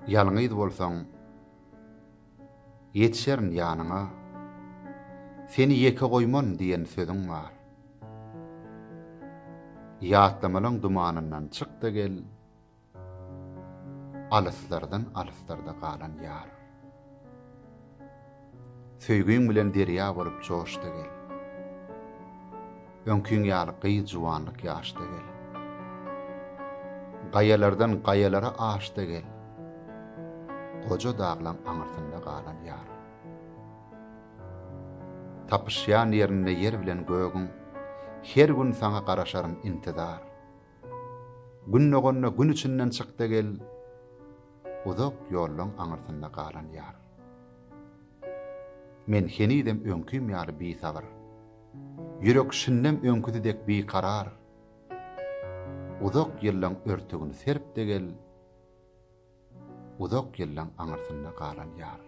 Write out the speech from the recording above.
Ýalňyz bolsaň, yetişerin ýanyňa, seni ýeke goýman diýen sözüň bar. Ýatlamalyň dumanyndan çykdy gel, Alyslarda galan ýar. Söýgüň bilen derýa bolup joşdy gel. Öňküň ýaly gyýy juwanlyk ýaşdy gel. Gaýalardan gaýalara aşdy gel. Goja daglan aňyrtynda galan ýar. Tapışýan ýerinde yer bilen gögüň, her gün saňa garaşarym intizar. Günnegonna gün içinden çykdy gel, uzak ýollaň aňyrtynda galan ýar. Men henidem öňküm ýaly bisabyr. Ýürek şinnem öňküdek bikarar. Uzak ýyllaň örtügini serpdi gel, uzak ýyllaň aňyrtynda galan ýar.